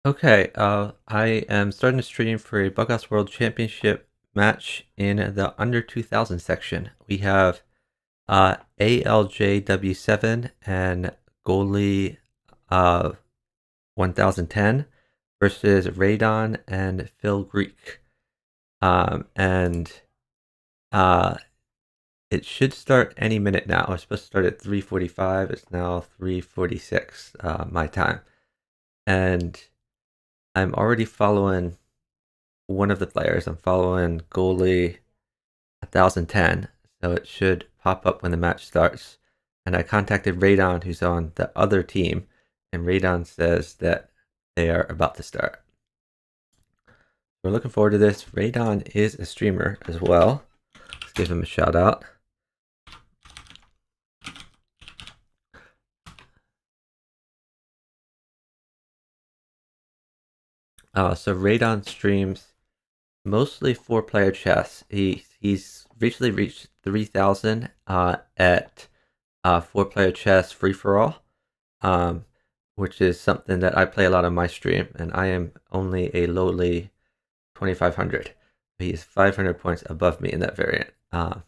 Okay, I am starting to stream for a Bughouse World Championship match in the under 2000 section. We have Aljw7 and Goalie 1010 versus Radon and philgreek. And uh, it should start any minute now. It's supposed to start at 3:45. It's now 3:46 my time. And I'm already following one of the players. I'm following Goalie 1010, so it should pop up when the match starts. And I contacted Radon, who's on the other team, and Radon says that they are about to start. We're looking forward to this. Radon is a streamer as well. Let's give him a shout out. So Radon streams mostly 4-player chess. He's recently reached 3,000 at 4-player chess free for all, which is something that I play a lot on my stream, and I am only a lowly 2,500. He's 500 points above me in that variant, and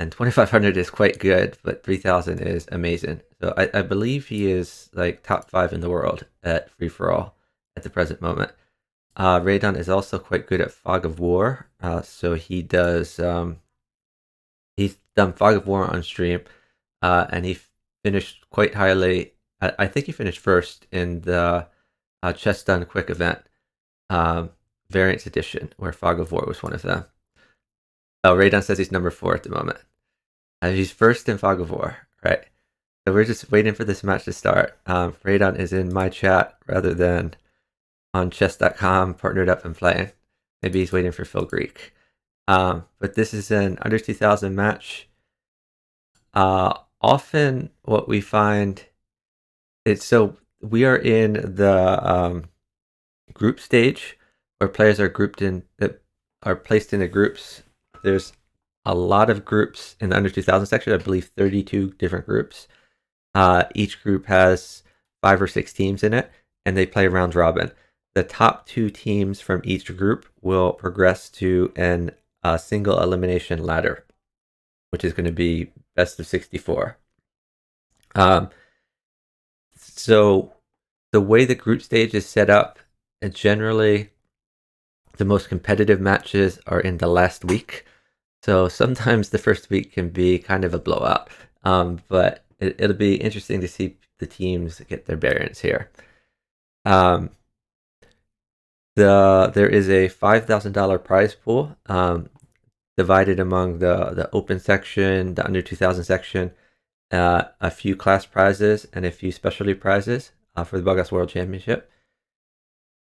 2,500 is quite good, but 3,000 is amazing. So I believe he is like top 5 in the world at free for all at the present moment. Radon is also quite good at Fog of War, so he does. He's done Fog of War on stream, and he finished quite highly. I think he finished first in the Chess Done Quick event, Variants Edition, where Fog of War was one of them. Oh, Radon says he's number 4 at the moment. He's first in Fog of War, right? So we're just waiting for this match to start. Radon is in my chat rather than on chess.com, partnered up and playing. Maybe he's waiting for philgreek. But this is an under 2000 match. Often what we find is, so we are in the group stage where players are grouped in, are placed into groups. There's a lot of groups in the under 2000 section. I believe 32 different groups. Each group has 5 or 6 teams in it, and they play round robin. The top 2 teams from each group will progress to a single elimination ladder, which is going to be best of 64. So the way the group stage is set up, and generally the most competitive matches are in the last week. So sometimes the first week can be kind of a blowout, but it'll be interesting to see the teams get their bearings here. There is a $5,000 prize pool divided among the open section, the under 2000 section, a few class prizes, and a few specialty prizes for the Bughouse World Championship.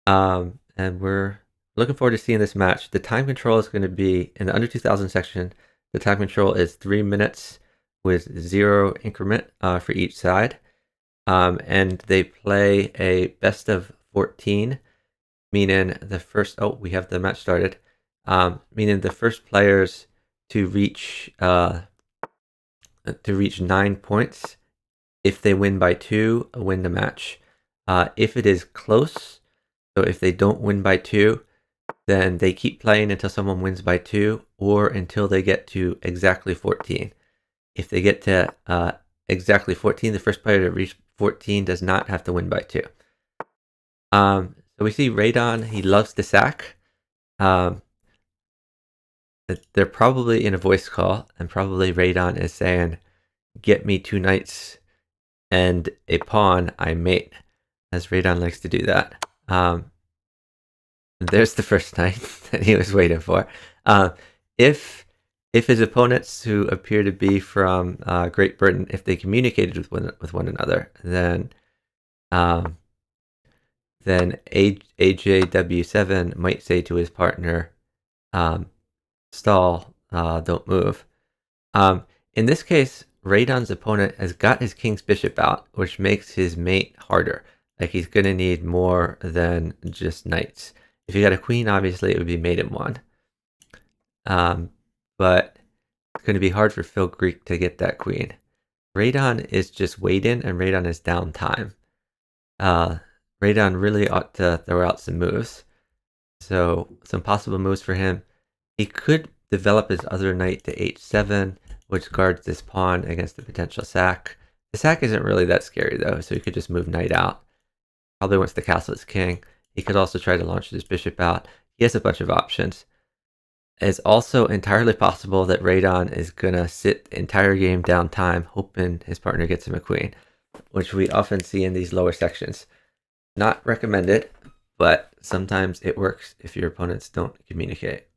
And we're looking forward to seeing this match. The time control is going to be, in the under 2000 section, the time control is 3 minutes with 0 increment for each side. And they play a best of 14, meaning the first, we have the match started, meaning the first players to reach 9 points. If they win by 2, win the match. If it is close, so if they don't win by 2, then they keep playing until someone wins by 2, or until they get to exactly 14. If they get to exactly 14, the first player to reach 14 does not have to win by 2. So we see Radon, he loves to sack. They're probably in a voice call, and probably Radon is saying, "Get me 2 knights and a pawn, I mate," as Radon likes to do that. There's the first knight that he was waiting for. If his opponents, who appear to be from Great Britain, if they communicated with one another, then AJW7 might say to his partner, "Stall, don't move." In this case, Radon's opponent has got his king's bishop out, which makes his mate harder. Like, he's going to need more than just knights. If you got a queen, obviously it would be mate in 1. But it's going to be hard for philgreek to get that queen. Radon is just waiting, and Radon is down time. Radon really ought to throw out some moves. So some possible moves for him. He could develop his other knight to h7, which guards this pawn against the potential sack. The sack isn't really that scary though, so he could just move knight out. Probably wants to castle his king. He could also try to launch his bishop out. He has a bunch of options. It's also entirely possible that Radon is gonna sit the entire game down time, hoping his partner gets him a queen, which we often see in these lower sections. Not recommended, but sometimes it works if your opponents don't communicate.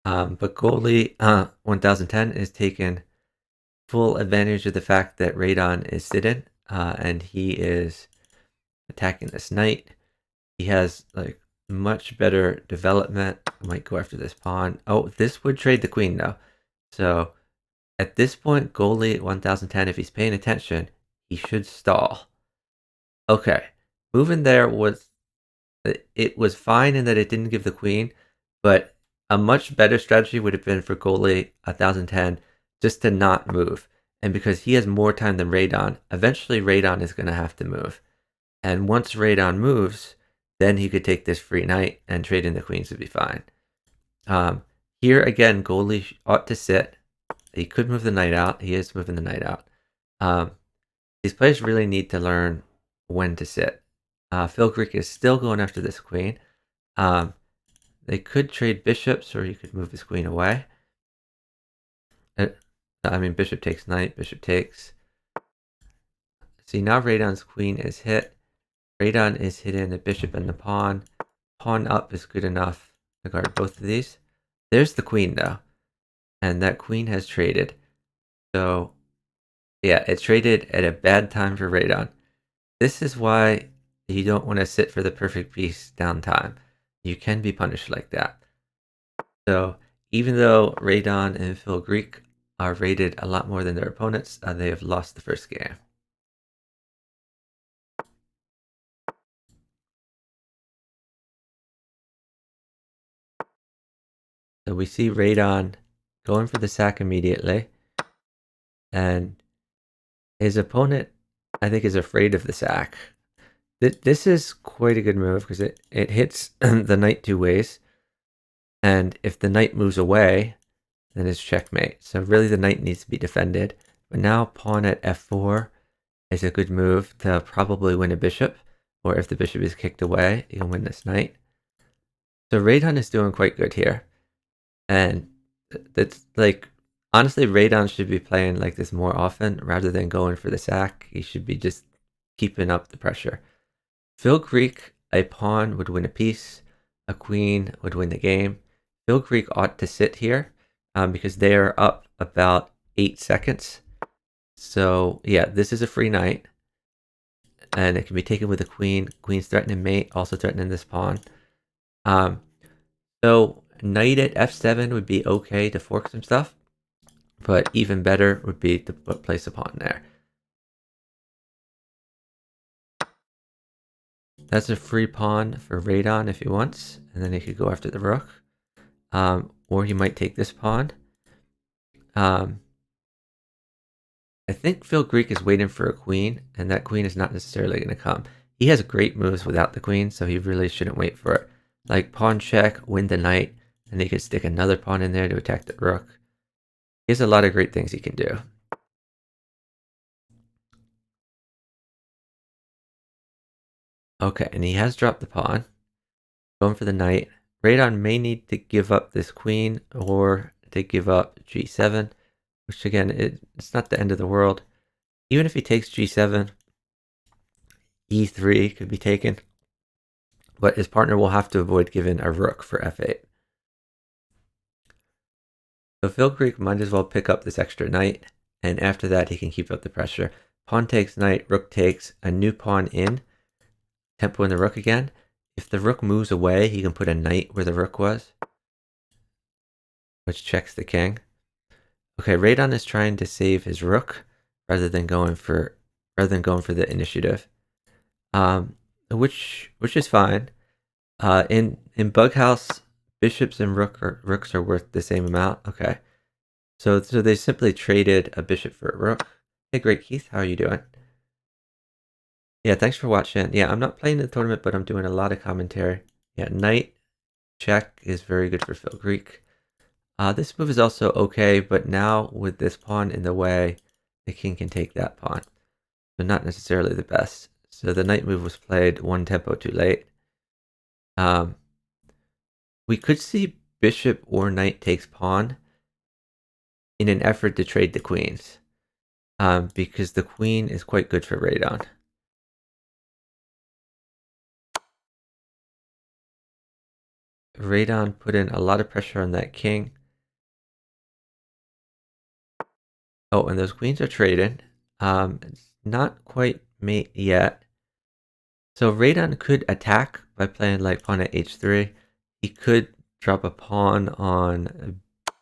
But Goalie1010 is taking full advantage of the fact that Radon is sitting, and he is attacking this knight. He has like much better development. I might go after this pawn. Oh, this would trade the queen though. So at this point, Goalie1010, if he's paying attention, he should stall. Okay, moving there was fine in that it didn't give the queen, but a much better strategy would have been for Goalie1010 just to not move. And because he has more time than Radon, eventually Radon is going to have to move. And once Radon moves, then he could take this free knight and trade in the queens would be fine. Here again, Goalie ought to sit. He could move the knight out. He is moving the knight out. These players really need to learn when to sit. Philgreek is still going after this queen. They could trade bishops, or you could move his queen away. I mean, bishop takes knight, bishop takes. See, now Radon's queen is hit. Radon is hitting the bishop and the pawn. Pawn up is good enough to guard both of these. There's the queen, though. And that queen has traded. So, yeah, it traded at a bad time for Radon. This is why you don't want to sit for the perfect piece downtime. You can be punished like that. So, even though Radon and philgreek are rated a lot more than their opponents, they have lost the first game. So we see Radon going for the sack immediately, and his opponent, I think, is afraid of the sack. This is quite a good move because it hits the knight two ways, and if the knight moves away, then it's checkmate. So really the knight needs to be defended. But now pawn at f4 is a good move to probably win a bishop, or if the bishop is kicked away, you can win this knight. So Radon is doing quite good here. And that's like, honestly, Radon should be playing like this more often rather than going for the sack. He should be just keeping up the pressure. philgreek, a pawn would win a piece, a queen would win the game. philgreek ought to sit here because they are up about 8 seconds. So yeah, this is a free knight, and it can be taken with a queen. Queen's threatening mate, also threatening this pawn. So knight at f7 would be okay to fork some stuff, but even better would be to place a pawn there. That's a free pawn for Radon if he wants, and then he could go after the rook. Or he might take this pawn. I think philgreek is waiting for a queen, and that queen is not necessarily going to come. He has great moves without the queen, so he really shouldn't wait for it. Like pawn check, win the knight, and he could stick another pawn in there to attack the rook. He has a lot of great things he can do. Okay, and he has dropped the pawn. Going for the knight. Radon may need to give up this queen or to give up g7, which again, it's not the end of the world. Even if he takes g7, e3 could be taken, but his partner will have to avoid giving a rook for f8. So philgreek might as well pick up this extra knight, and after that he can keep up the pressure. Pawn takes knight, rook takes, a new pawn in, tempo in the rook again. If the rook moves away, he can put a knight where the rook was, which checks the king. Okay, Radon is trying to save his rook rather than going for the initiative, which is fine. In Bughouse, bishops and rooks are worth the same amount. Okay, so they simply traded a bishop for a rook. Hey, great Keith, how are you doing? Yeah, thanks for watching. Yeah, I'm not playing the tournament, but I'm doing a lot of commentary. Yeah, knight check is very good for philgreek. This move is also okay, but now with this pawn in the way, the king can take that pawn. So not necessarily the best. So the knight move was played one tempo too late. We could see bishop or knight takes pawn in an effort to trade the queens, because the queen is quite good for Radon. Radon put in a lot of pressure on that king. Oh, and those queens are traded. It's not quite mate yet. So Radon could attack by playing like pawn at h3. He could drop a pawn on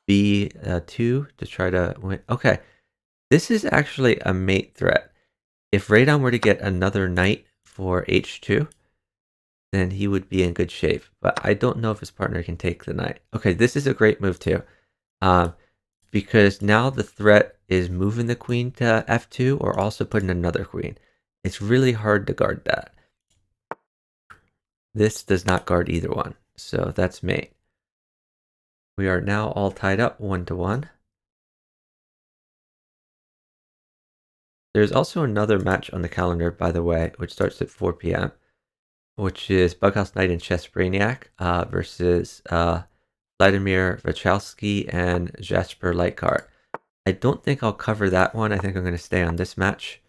b2 to try to win. Okay, this is actually a mate threat. If Radon were to get another knight for h2, then he would be in good shape. But I don't know if his partner can take the knight. Okay, this is a great move too. Because now the threat is moving the queen to f2 or also putting another queen. It's really hard to guard that. This does not guard either one, so that's mate. We are now all tied up 1-1. There's also another match on the calendar, by the way, which starts at 4 p.m., which is Bughouse Knight and Chess Brainiac versus Vladimir Wachowski and Jasper Lightcart. I don't think I'll cover that one. I think I'm going to stay on this match.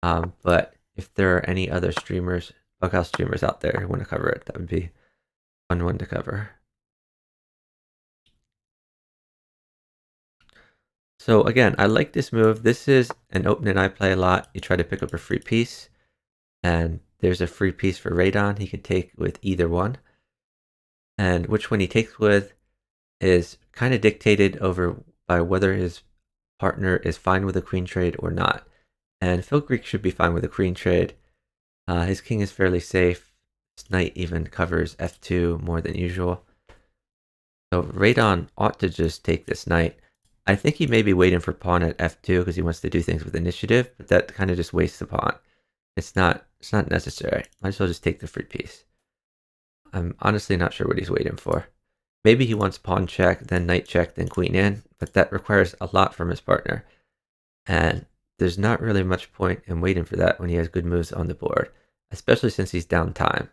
But if there are any other streamers, Bughouse streamers out there who want to cover it, that would be a fun one to cover. So again, I like this move. This is an opening I play a lot. You try to pick up a free piece, and there's a free piece for Radon he can take with either one. And which one he takes with is kind of dictated over by whether his partner is fine with a queen trade or not. And philgreek should be fine with a queen trade. His king is fairly safe. His knight even covers f2 more than usual. So Radon ought to just take this knight. I think he may be waiting for pawn at f2 because he wants to do things with initiative, but that kind of just wastes the pawn. It's not necessary. Might as well just take the free piece. I'm honestly not sure what he's waiting for. Maybe he wants pawn check, then knight check, then queen in, but that requires a lot from his partner. And there's not really much point in waiting for that when he has good moves on the board, especially since he's down time.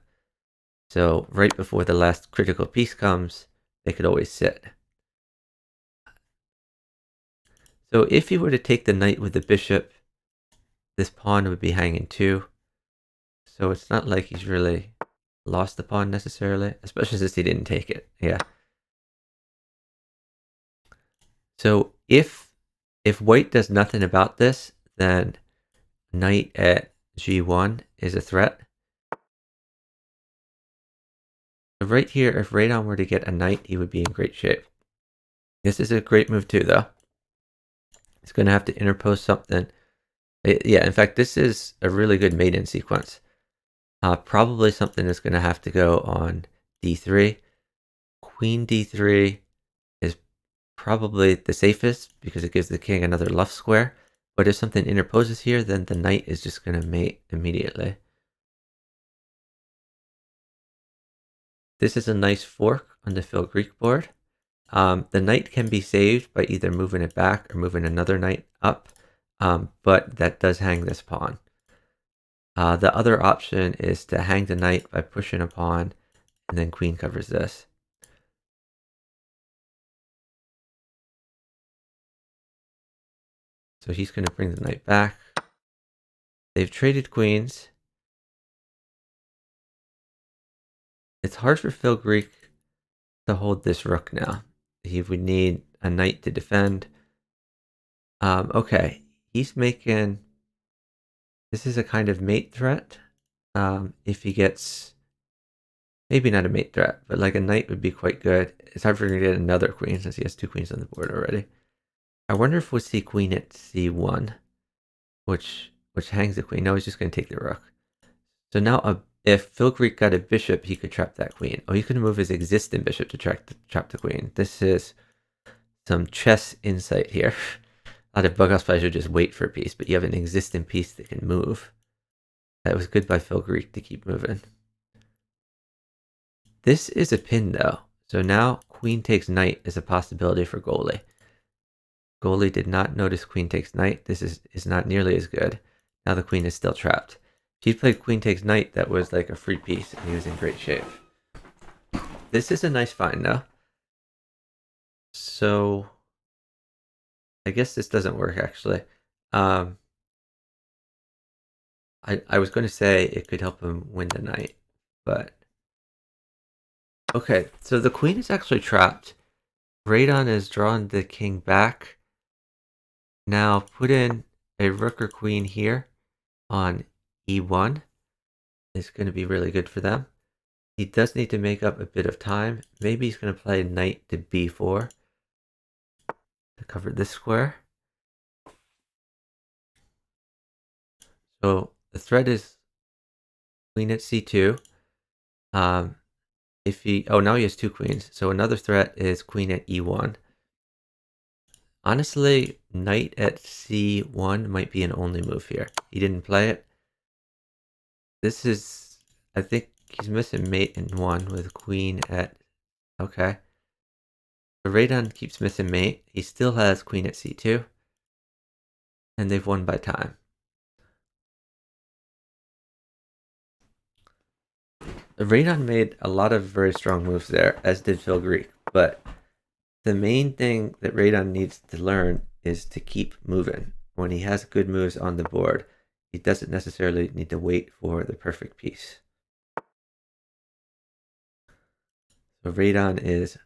So right before the last critical piece comes, they could always sit. So if he were to take the knight with the bishop, this pawn would be hanging too. So it's not like he's really lost the pawn necessarily, especially since he didn't take it. Yeah. So if white does nothing about this, then knight at g1 is a threat. So right here, if Radon were to get a knight, he would be in great shape. This is a great move too, though. It's going to have to interpose something. Yeah, in fact, this is a really good maiden sequence. Probably something that's going to have to go on d3. Queen d3 is probably the safest because it gives the king another luff square. But if something interposes here, then the knight is just going to mate immediately. This is a nice fork on the philgreek board. The knight can be saved by either moving it back or moving another knight up, but that does hang this pawn. The other option is to hang the knight by pushing a pawn, and then queen covers this. So he's going to bring the knight back. They've traded queens. It's hard for philgreek to hold this rook now. He would need a knight to defend. Okay, he's making... This is a kind of mate threat. If he gets... Maybe not a mate threat, but like a knight would be quite good. It's hard for him to get another queen since he has two queens on the board already. I wonder if we'll see queen at c1, which hangs the queen. No, he's just going to take the rook. So now if philgreek got a bishop, he could trap that queen. Oh, he's going to move his existing bishop to trap the queen. This is some chess insight here. A lot of Bughouse players would just wait for a piece, but you have an existing piece that can move. That was good by philgreek to keep moving. This is a pin though, so now queen takes knight is a possibility for goalie. Goalie did not notice queen takes knight. This is not nearly as good. Now the queen is still trapped. If he played queen takes knight, that was like a free piece, and he was in great shape. This is a nice find though. So I guess this doesn't work actually. I was going to say it could help him win the knight, but okay. So the queen is actually trapped. Radon has drawn the king back. Now put in a rook or queen here on e1. It's going to be really good for them. He does need to make up a bit of time. Maybe he's going to play knight to b4 to cover this square. So the threat is queen at c2. Now he has two queens. So another threat is queen at e1. Honestly, knight at c1 might be an only move here. He didn't play it. This is, I think he's missing mate in 1 with queen at, okay. The Radon keeps missing mate. He still has queen at c2. And they've won by time. Radon made a lot of very strong moves there, as did philgreek, but the main thing that Radon needs to learn is to keep moving. When he has good moves on the board, he doesn't necessarily need to wait for the perfect piece. So Radon is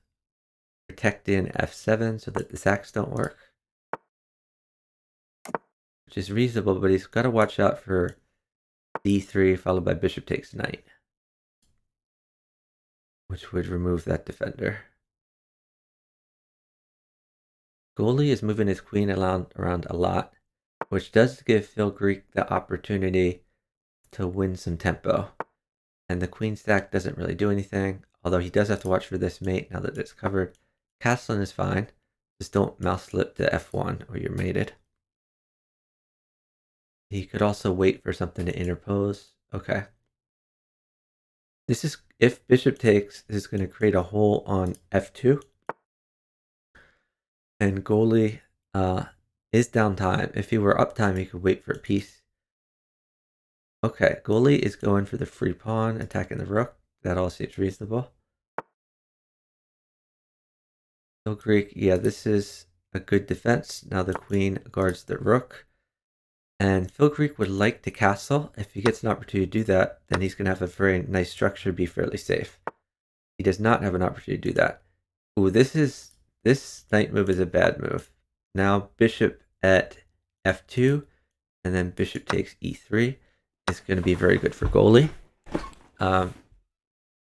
protecting f7 so that the sacks don't work, which is reasonable, but he's got to watch out for d3 followed by bishop takes knight, which would remove that defender. Goalie is moving his queen around a lot, which does give philgreek the opportunity to win some tempo. And the queen stack doesn't really do anything, although he does have to watch for this mate now that it's covered. Castling is fine. Just don't mouse slip to f1 or you're mated. He could also wait for something to interpose. Okay. This is, if bishop takes, this is going to create a hole on f2. And goalie is down time. If he were up time, he could wait for a piece. Okay, goalie is going for the free pawn, attacking the rook. That all seems reasonable. philgreek, yeah, this is a good defense. Now the queen guards the rook. And philgreek would like to castle. If he gets an opportunity to do that, then he's going to have a very nice structure, be fairly safe. He does not have an opportunity to do that. Ooh, this knight move is a bad move. Now bishop at f2, and then bishop takes e3. It's going to be very good for goalie. But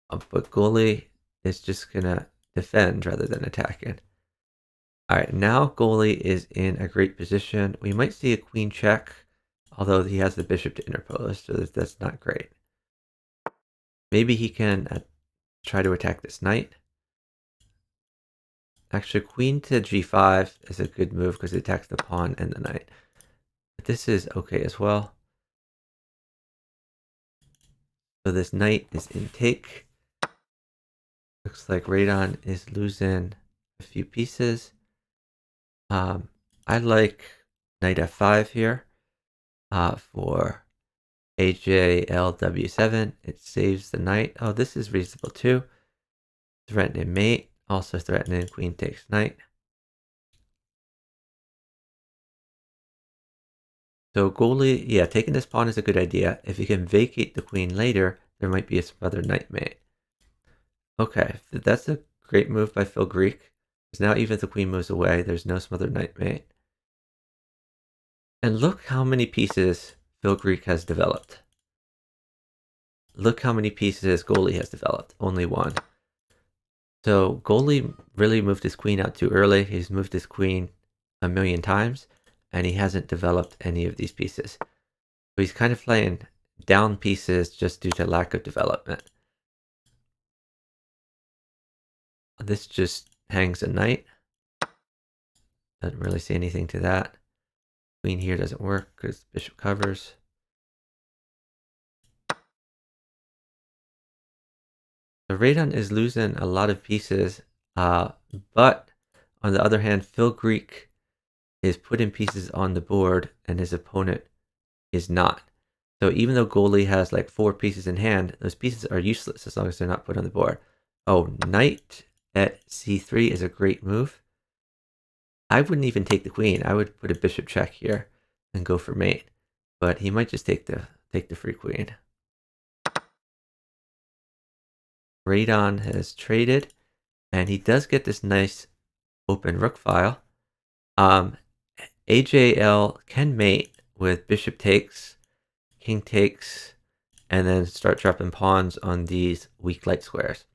goalie is just going to defend rather than attacking. All right, now goalie is in a great position. We might see a queen check, although he has the bishop to interpose, so that's not great. Maybe he can try to attack this knight. Actually, queen to g5 is a good move because it attacks the pawn and the knight. But this is okay as well. So this knight is in take. Looks like Radon is losing a few pieces. I like knight f5 here for Aljw7. It saves the knight. Oh, this is reasonable too. Threatening mate, also threatening queen takes knight. So goalie, yeah, taking this pawn is a good idea. If you can vacate the queen later, there might be some other knight mate. Okay, that's a great move by philgreek. Because now even if the queen moves away, there's no smothered knight mate. And look how many pieces philgreek has developed. Look how many pieces goalie has developed. Only one. So goalie really moved his queen out too early. He's moved his queen a million times, and he hasn't developed any of these pieces. So he's kind of playing down pieces just due to lack of development. This just hangs a knight. Doesn't really see anything to that. Queen here doesn't work because bishop covers. The Radon is losing a lot of pieces, but on the other hand, philgreek is putting pieces on the board and his opponent is not. So even though goalie has like 4 pieces in hand, those pieces are useless as long as they're not put on the board. Oh, knight at c3 is a great move. I wouldn't even take the queen. I would put a bishop check here and go for mate. But he might just take the free queen. Radon has traded, and he does get this nice open rook file. AJL can mate with bishop takes, king takes, and then start dropping pawns on these weak light squares.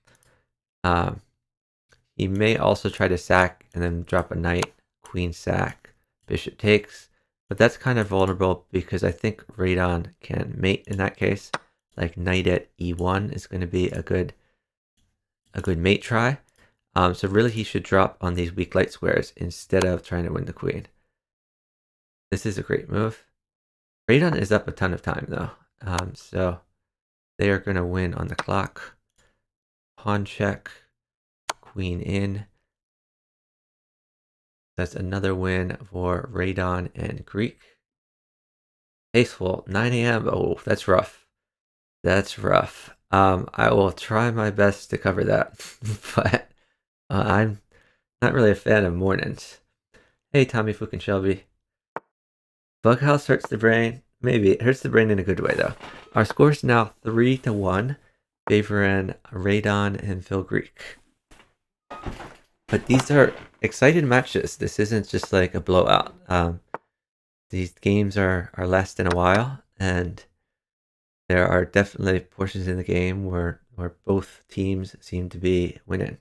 He may also try to sack and then drop a knight, queen sack, bishop takes, but that's kind of vulnerable because I think Radon can mate in that case. Like knight at e1 is going to be a good mate try. So really he should drop on these weak light squares instead of trying to win the queen. This is a great move. Radon is up a ton of time though, so they are going to win on the clock. Pawn check, queen in. That's another win for Radon and Greek. Tasteful, 9 a.m. Oh, that's rough. That's rough. I will try my best to cover that, but I'm not really a fan of mornings. Hey, Tommy Fukin Shelby. Bughouse hurts the brain. Maybe it hurts the brain in a good way though. Our score is now 3-1, favoring Radon and philgreek. But these are exciting matches. This isn't just like a blowout. These games are lasting a while, and there are definitely portions in the game where both teams seem to be winning.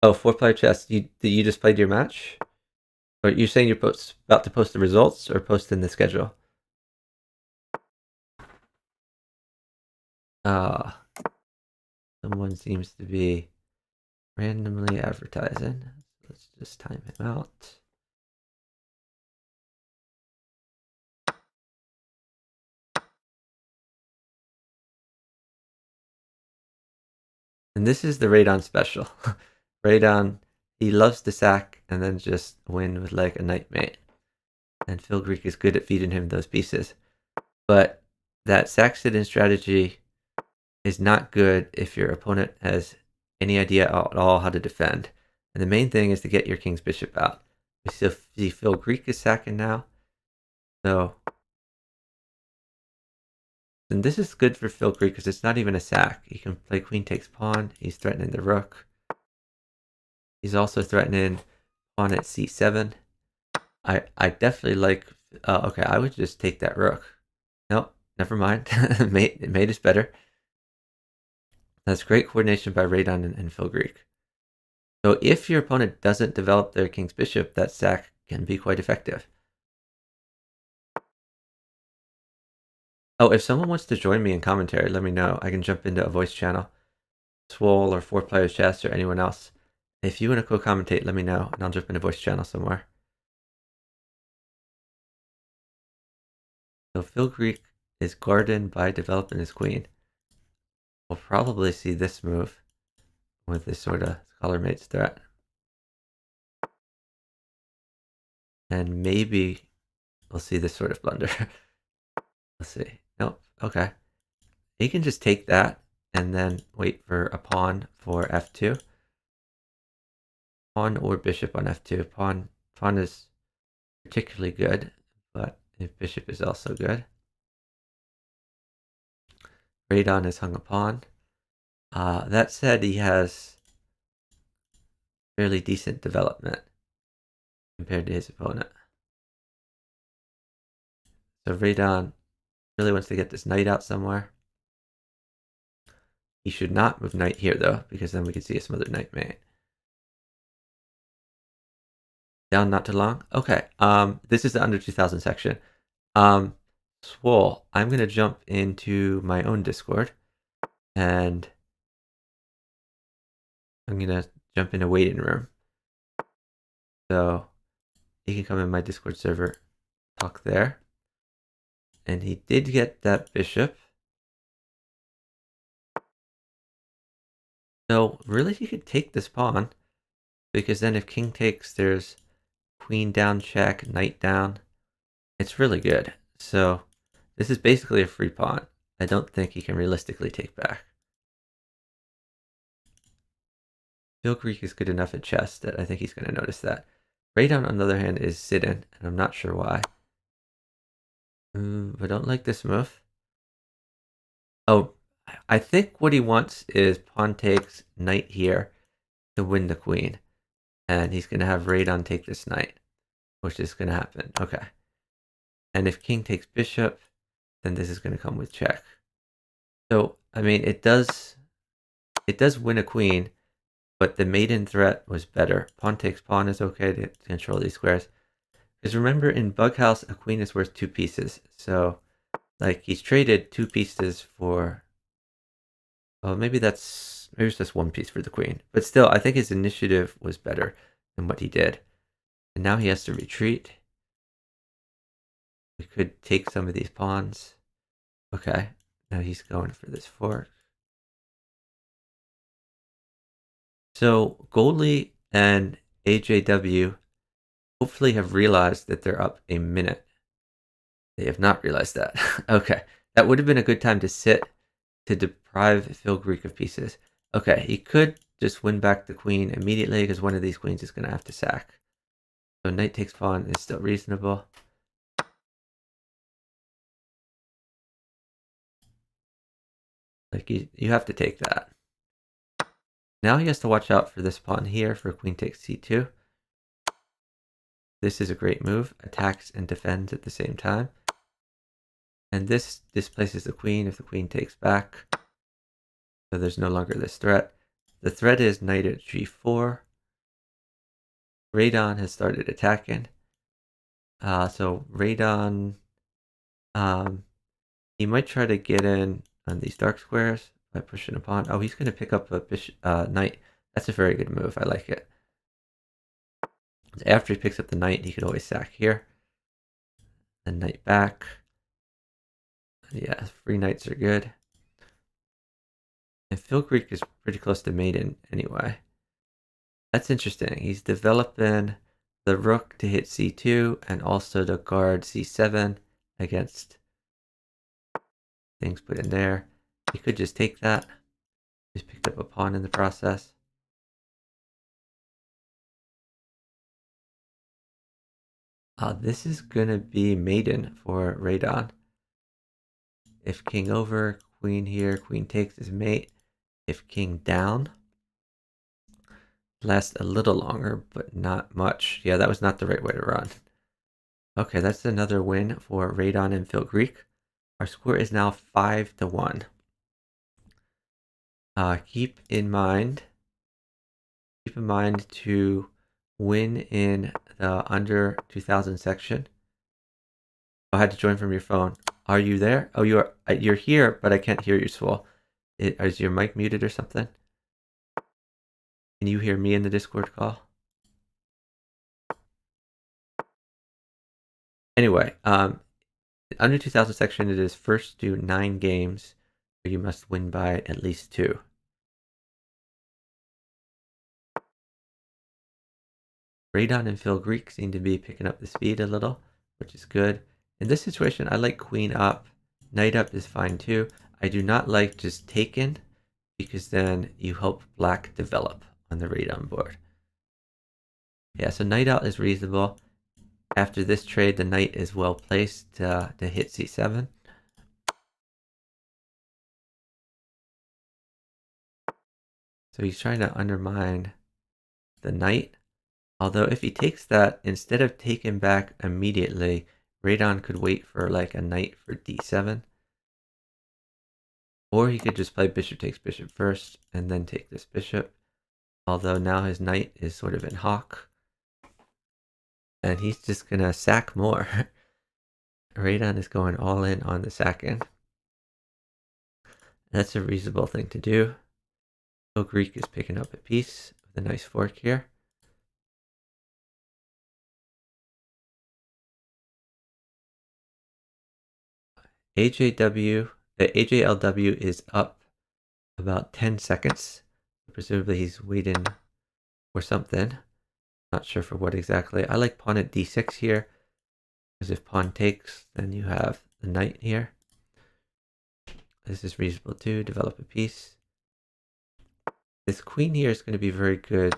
Oh, 4-player chess. Did you just played your match? Or you're saying you're about to post the results or post in the schedule? Someone seems to be randomly advertising. Let's just time him out. And this is the Radon special. Radon, he loves to sack and then just win with like a knight mate. And philgreek is good at feeding him those pieces. But that sack sit-in strategy is not good if your opponent has any idea at all how to defend. And the main thing is to get your king's bishop out. We still see philgreek is sacking now. So, and this is good for philgreek because it's not even a sack. He can play queen takes pawn. He's threatening the rook. He's also threatening pawn at c7. I definitely like. Okay, I would just take that rook. Nope, never mind. mate is better. That's great coordination by Radon and philgreek. So if your opponent doesn't develop their king's bishop, that sack can be quite effective. Oh, if someone wants to join me in commentary, let me know. I can jump into a voice channel. Swole or 4-player chess or anyone else. If you want to co-commentate, let me know, and I'll jump in a voice channel somewhere. So philgreek is guarded by developing his queen. We'll probably see this move with this sort of scholar mate's threat. And maybe we'll see this sort of blunder. Let's see. Nope. Okay. He can just take that and then wait for a pawn for f2. Pawn or bishop on f2. Pawn is particularly good, but if bishop is also good. Radon has hung a pawn. That said, he has fairly decent development compared to his opponent. So Radon really wants to get this knight out somewhere. He should not move knight here though, because then we could see a smothered knight mate. Down not too long. Okay. This is the under 2000 section. Swole, I'm gonna jump into my own Discord, and I'm gonna jump in a waiting room. So he can come in my Discord server, talk there. And he did get that bishop. So really you could take this pawn, because then if king takes, there's queen down check, knight down. It's really good. So this is basically a free pawn. I don't think he can realistically take back. Philgreek is good enough at chess that I think he's going to notice that. Radon, on the other hand, is sit-in, and I'm not sure why. I don't like this move. Oh, I think what he wants is pawn takes, knight here to win the queen. And he's going to have Radon take this knight, which is going to happen. Okay. And if king takes bishop, then this is going to come with check. So, I mean, it does win a queen, but the maiden threat was better. Pawn takes pawn is okay to control these squares. Because remember, in Bughouse, a queen is worth 2 pieces. So, like, he's traded 2 pieces for... Well, maybe it's just 1 piece for the queen. But still, I think his initiative was better than what he did. And now he has to retreat. We could take some of these pawns. Okay, now he's going for this fork. So Goalie and AJW hopefully have realized that they're up a minute. They have not realized that. Okay, that would have been a good time to sit to deprive philgreek of pieces. Okay, he could just win back the queen immediately because one of these queens is going to have to sack. So knight takes pawn is still reasonable. Like you have to take that. Now he has to watch out for this pawn here for queen takes c2. This is a great move, attacks and defends at the same time. And this displaces the queen if the queen takes back. So there's no longer this threat. The threat is knight at g4. Radon has started attacking. So Radon, he might try to get in on these dark squares by pushing a pawn. Oh, he's going to pick up a knight. That's a very good move. I like it. After he picks up the knight, he could always sack here. Then knight back. Yeah, free knights are good. And philgreek is pretty close to maiden anyway. That's interesting. He's developing the rook to hit c2 and also to guard c7 against things put in there. He could just take that. Just picked up a pawn in the process. This is going to be maiden for Radon. If king over, queen here, queen takes is mate. If king down, lasts a little longer, but not much. Yeah, that was not the right way to run. Okay, that's another win for Radon and philgreek. Our score is now 5-1. Keep in mind to win in the under 2000 section. I had to join from your phone. Are you there? Oh, you're here, but I can't hear you, Swole. Is your mic muted or something? Can you hear me in the Discord call? Anyway, under 2000 section, it is first to 9 games where you must win by at least 2. Radon and philgreek seem to be picking up the speed a little, which is good. In this situation, I like queen up. Knight up is fine too. I do not like just taken, because then you help black develop on the Radon board. Yeah, so knight out is reasonable. After this trade, the knight is well placed to hit c7. So he's trying to undermine the knight. Although if he takes that, instead of taking back immediately, Radon could wait for like a knight for d7. Or he could just play bishop takes bishop first and then take this bishop. Although now his knight is sort of in hawk. And he's just going to sack more. Radon is going all in on the sacking. That's a reasonable thing to do. philgreek is picking up a piece with a nice fork here. AJLW is up about 10 seconds. presumably he's waiting for something. Not sure for what exactly. I like pawn at d6 here, because if pawn takes, then you have the knight here. This is reasonable too. Develop a piece. This queen here is going to be very good.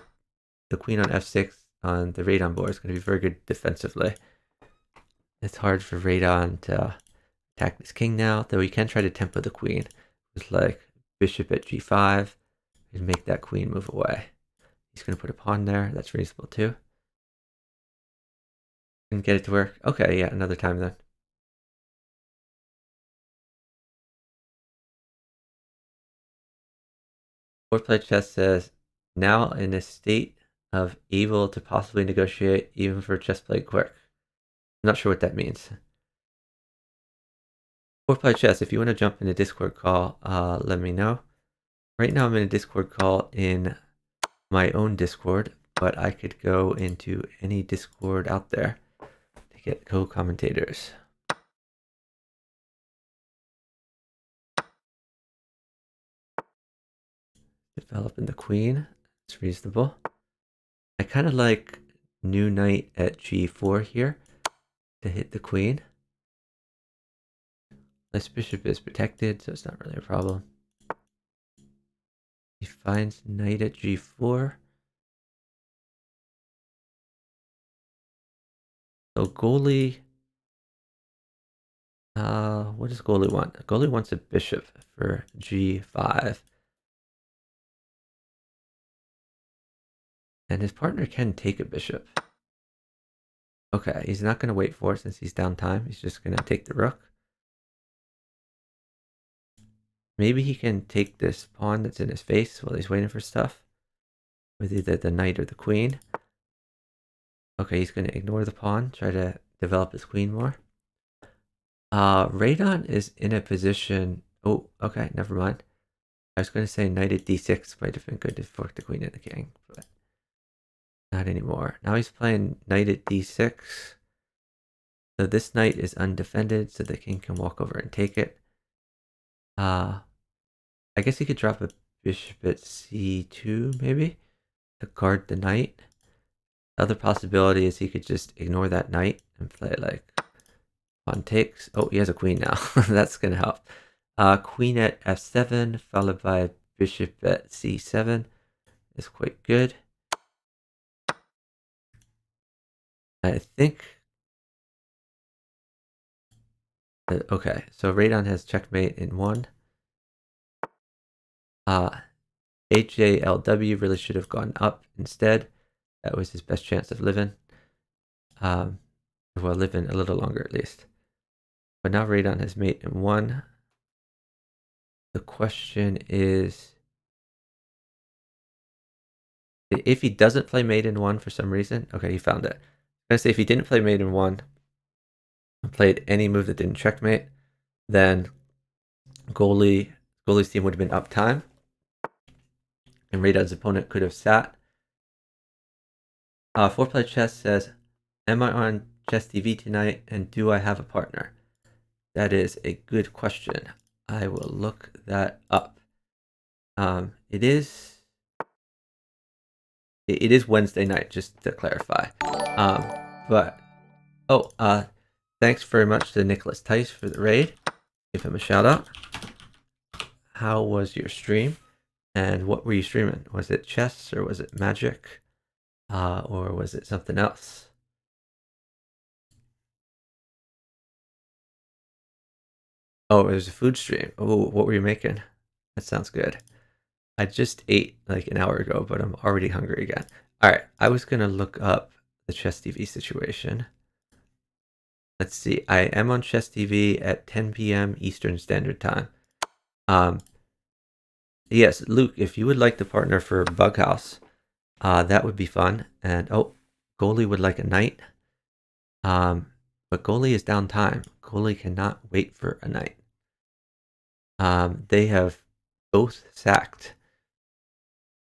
The queen on f6 on the Radon board is going to be very good defensively. It's hard for Radon to attack this king now, though he can try to tempo the queen with like bishop at g5 and make that queen move away. He's going to put a pawn there. That's reasonable too. And get it to work. Okay, yeah, another time then. Foreplay chess says, now in a state of able to possibly negotiate even for chess played quick. I'm not sure what that means. Foreplay chess, if you want to jump in a Discord call, let me know. Right now I'm in a Discord call in my own Discord, but I could go into any Discord out there to get co-commentators. Developing the queen, it's reasonable. I kind of like new knight at g4 here to hit the queen. This bishop is protected, so it's not really a problem. He finds knight at g4. So goalie, what does goalie want? Goalie wants a bishop for g5. And his partner can take a bishop. Okay, he's not going to wait for it since he's down time. He's just going to take the rook. Maybe he can take this pawn that's in his face while he's waiting for stuff. With either the knight or the queen. Okay, he's going to ignore the pawn, try to develop his queen more. Radon is in a position... Oh, okay, never mind. I was going to say knight at d6 might have been good to fork the queen and the king, but not anymore. Now he's playing knight at d6. So this knight is undefended, so the king can walk over and take it. I guess he could drop a bishop at c2, maybe, to guard the knight. The other possibility is he could just ignore that knight and play like pawn takes. Oh, he has a queen now. That's going to help. Queen at f7, followed by bishop at c7 is quite good. I think... Okay, so Radon has checkmate in 1. HJLW really should have gone up instead. That was his best chance of living. Well, living a little longer at least. But now Radon has mate in 1. The question is, if he doesn't play mate in 1 for some reason, okay, he found it. I'm gonna say if he didn't play mate in 1 and played any move that didn't checkmate, then goalie's team would have been up time, and Radon's opponent could have sat. Foreplay chess says, am I on Chess TV tonight, and do I have a partner? That is a good question. I will look that up. It is Wednesday night, just to clarify. Thanks very much to Nicholas Tice for the raid. Give him a shout out. How was your stream? And what were you streaming? Was it chess or was it magic? Or was it something else? Oh, it was a food stream. Oh, what were you making? That sounds good. I just ate like an hour ago, but I'm already hungry again. All right, I was going to look up the Chess TV situation. Let's see. I am on Chess TV at 10 p.m. Eastern Standard Time. Yes, Luke, if you would like to partner for Bughouse, that would be fun. And, oh, goalie would like a knight. But goalie is down time. Goalie cannot wait for a knight. They have both sacked.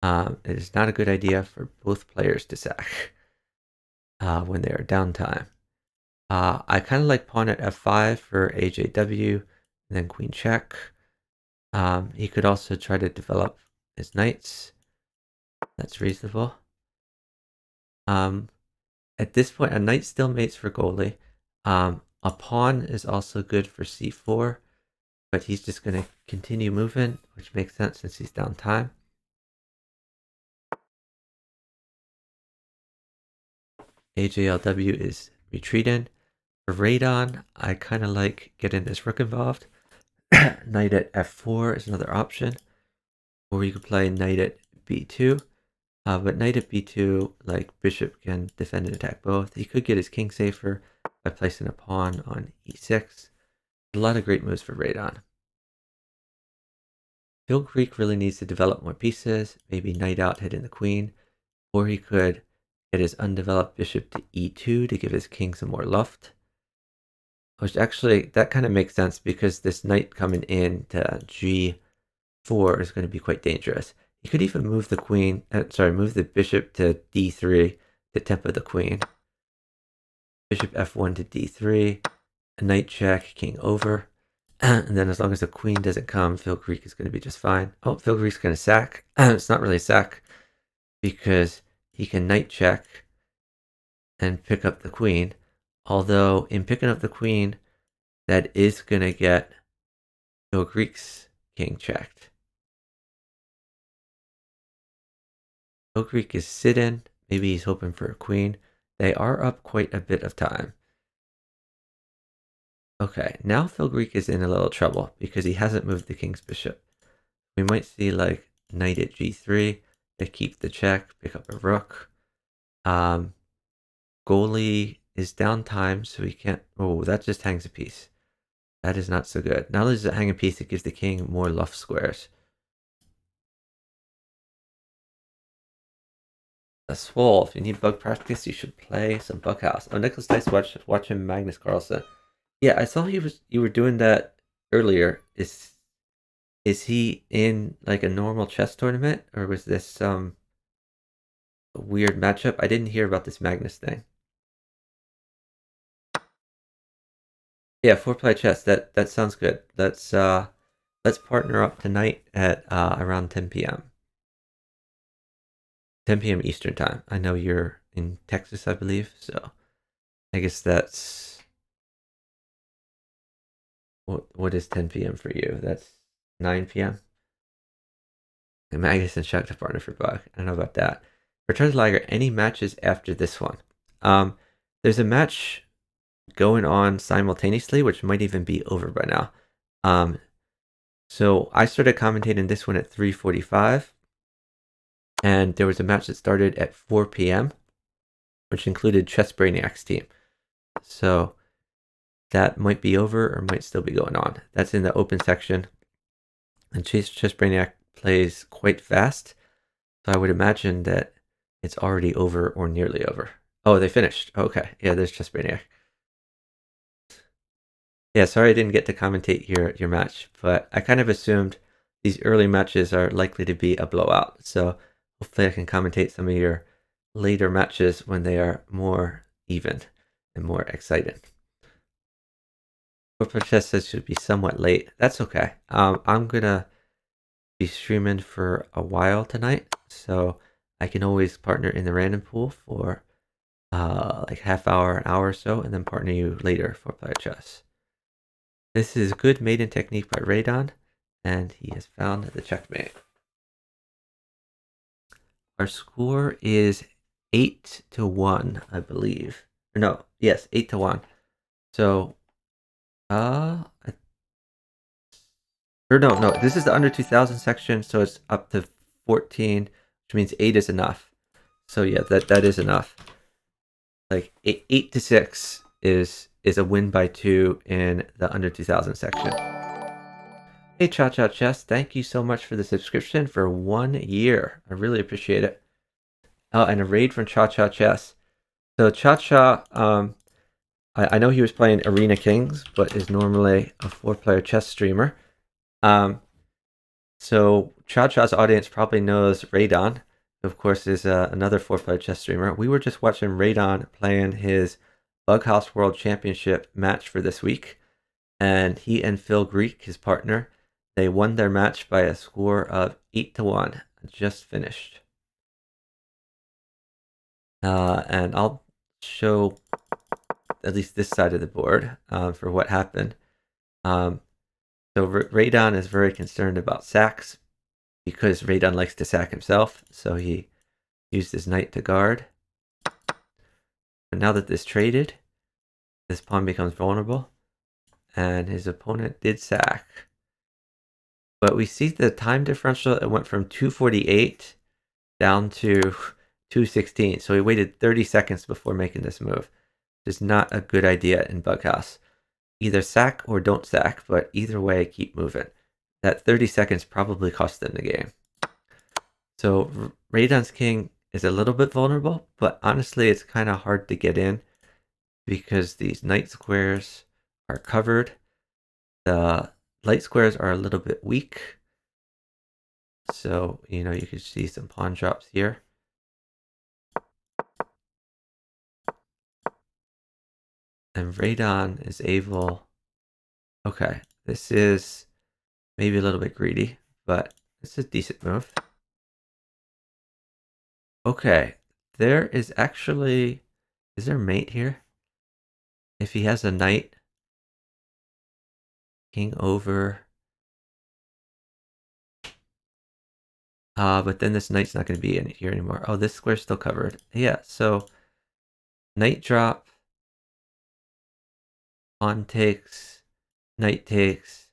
It is not a good idea for both players to sack when they are downtime. I kind of like pawn at f5 for AJW, and then queen check. He could also try to develop his knights. That's reasonable. At this point, a knight still mates for goalie. A pawn is also good for c4, but he's just going to continue moving, which makes sense since he's down time. Aljw is retreating. For Radon, I kind of like getting this rook involved. Knight at f4 is another option. Or you could play knight at b2. But knight at b2, like bishop can defend and attack both. He could get his king safer by placing a pawn on e6. A lot of great moves for Radon. Philgreek really needs to develop more pieces, maybe knight out hitting the queen, or he could get his undeveloped bishop to e2 to give his king some more luft. Which actually, that kind of makes sense because this knight coming in to g4 is going to be quite dangerous. You could even move the queen, move the bishop to d3 to tempo the queen. Bishop f1 to d3, a knight check, king over. And then as long as the queen doesn't come, philgreek is going to be just fine. Oh, philgreek's going to sack. It's not really a sack because he can knight check and pick up the queen. Although in picking up the queen, that is going to get philgreek's king checked. Philgreek is sitting. Maybe he's hoping for a queen. They are up quite a bit of time. Okay, now philgreek is in a little trouble because he hasn't moved the king's bishop. We might see like knight at g3 to keep the check, pick up a rook. Goalie is down time, so he can't. Oh, that just hangs a piece. That is not so good. Not only does it hang a piece, it gives the king more luft squares. A Swole, if you need bug practice, you should play some Bug House. Oh, Nicholas Dice watching Magnus Carlsen. Yeah, I saw you were doing that earlier. Is he in like a normal chess tournament, or was this some weird matchup? I didn't hear about this Magnus thing. Yeah, 4-player chess. That sounds good. Let's partner up tonight at around 10 p.m. 10 p.m. Eastern time. I know you're in Texas, I believe, so I guess that's what is 10 p.m. for you? That's 9 p.m. And Magnus and Shakhtar partner for Bug. I don't know about that. Return to Liger. Any matches after this one? There's a match going on simultaneously, which might even be over by now. So I started commentating this one at 3:45, and there was a match that started at 4 p.m., which included Chess Brainiac's team. So that might be over or might still be going on. That's in the open section. And Chess Brainiac plays quite fast, so I would imagine that it's already over or nearly over. Oh, they finished. Okay, yeah, there's Chess Brainiac. Yeah, sorry I didn't get to commentate your match, but I kind of assumed these early matches are likely to be a blowout. So hopefully I can commentate some of your later matches when they are more even and more exciting. Corporate Chess says should be somewhat late. That's okay. I'm gonna be streaming for a while tonight, so I can always partner in the random pool for like half hour, an hour or so, and then partner you later for player chess. This is good maiden technique by Radon, and he has found the checkmate. Our score is 8-1, I believe. No, yes, 8-1. So, no, this is the under 2000 section, so it's up to 14, which means 8 is enough. So yeah, that is enough. Like 8-6 is a win by 2 in the under 2000 section. Hey Cha Cha Chess, thank you so much for the subscription for 1 year. I really appreciate it. Oh, and a raid from Cha Cha Chess. So Cha Cha, I know he was playing Arena Kings, but is normally a 4-player chess streamer. So Cha Cha's audience probably knows Radon, who of course is another 4-player chess streamer. We were just watching Radon playing his Bughouse World Championship match for this week, and he and philgreek, his partner, they won their match by a score of 8-1, just finished. and I'll show at least this side of the board for what happened. So Radon is very concerned about sacks because Radon likes to sack himself, so he used his knight to guard. But now that this traded, this pawn becomes vulnerable, and his opponent did sack. But we see the time differential, it went from 248 down to 216. So he waited 30 seconds before making this move. It's not a good idea in Bughouse. Either sack or don't sack, but either way, keep moving. That 30 seconds probably cost them the game. So Radon's king is a little bit vulnerable, but honestly, it's kind of hard to get in because these knight squares are covered. The light squares are a little bit weak. So, you can see some pawn drops here. And Radon is able... Okay, this is maybe a little bit greedy, but it's a decent move. Okay, there is actually... Is there mate here? If he has a knight, king over... but then this knight's not going to be in here anymore. Oh, this square's still covered. Yeah, so knight drop, pawn takes, knight takes,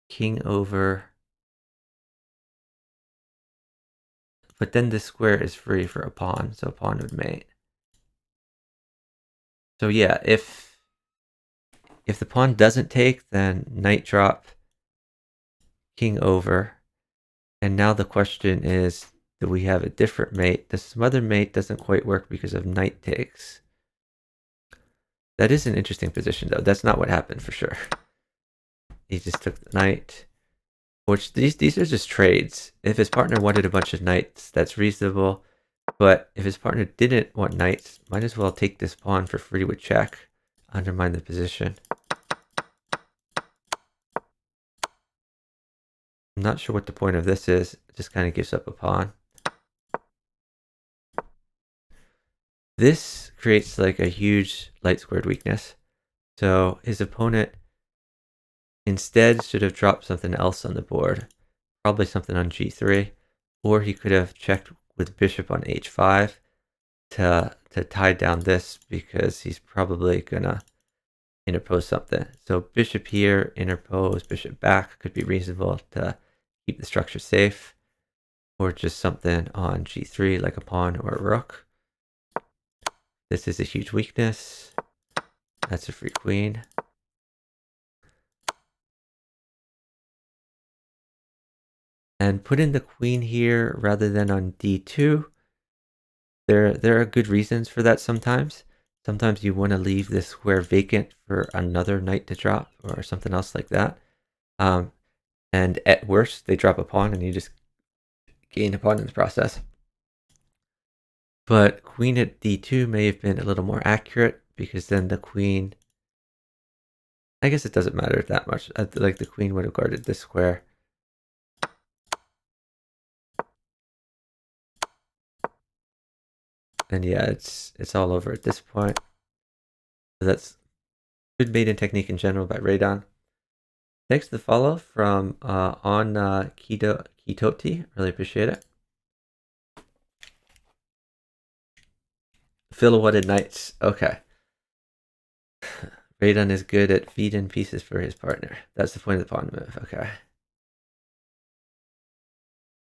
king over. But then this square is free for a pawn, so a pawn would mate. So yeah, if the pawn doesn't take, then knight drop, king over. And now the question is, do we have a different mate? This other mate doesn't quite work because of knight takes. That is an interesting position, though. That's not what happened for sure. He just took the knight. Which these are just trades. If his partner wanted a bunch of knights, that's reasonable. But if his partner didn't want knights, might as well take this pawn for free with check. Undermine the position. I'm not sure what the point of this is. It just kind of gives up a pawn. This creates like a huge light squared weakness. So his opponent instead should have dropped something else on the board. Probably something on g3. Or he could have checked with bishop on h5 to tie down this because he's probably going to interpose something. So bishop here, interpose, bishop back could be reasonable to keep the structure safe, or just something on g3 like a pawn or a rook. This is a huge weakness. That's a free queen. And put in the queen here rather than on d2. There are good reasons for that sometimes. Sometimes you want to leave this square vacant for another knight to drop or something else like that. And at worst, they drop a pawn and you just gain a pawn in the process. But queen at d2 may have been a little more accurate because then the queen... I guess it doesn't matter that much. Like the queen would have guarded this square. And yeah, it's all over at this point. So that's good maiden technique in general by Radon. Thanks to the follow from on Kitoti. Really appreciate it. Phil Knights. Okay. Radon is good at feeding pieces for his partner. That's the point of the pawn move. Okay.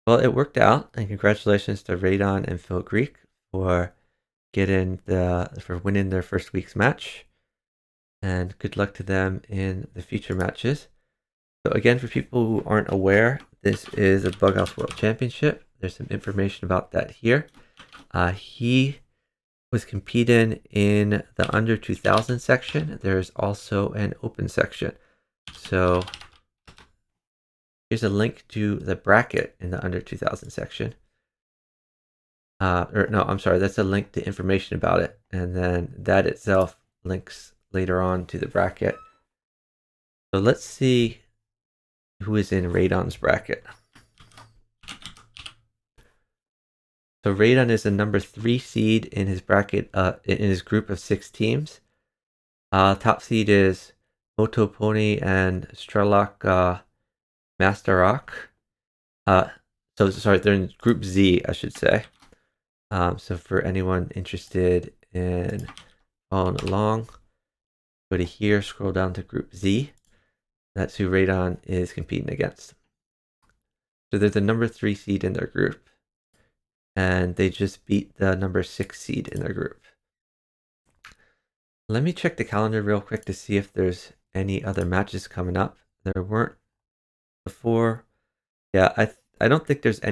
Well, it worked out, and congratulations to Radon and philgreek for winning their first week's match. And good luck to them in the future matches. So again, for people who aren't aware, this is a Bughouse World Championship. There's some information about that here. He was competing in the under 2000 section. There's also an open section. So here's a link to the bracket in the under 2000 section. Or no, I'm sorry, that's a link to information about it. And then that itself links later on to the bracket. So let's see who is in Radon's bracket. So Radon is the number 3 seed in his bracket, in his group of 6 teams. Top seed is Motopony and Strelok Masterok. So sorry, they're in Group Z, I should say. So for anyone interested in following along, go to here, scroll down to Group Z. That's who Radon is competing against. So they're the number 3 seed in their group, and they just beat the number 6 seed in their group. Let me check the calendar real quick to see if there's any other matches coming up. There weren't before. Yeah, I don't think there's any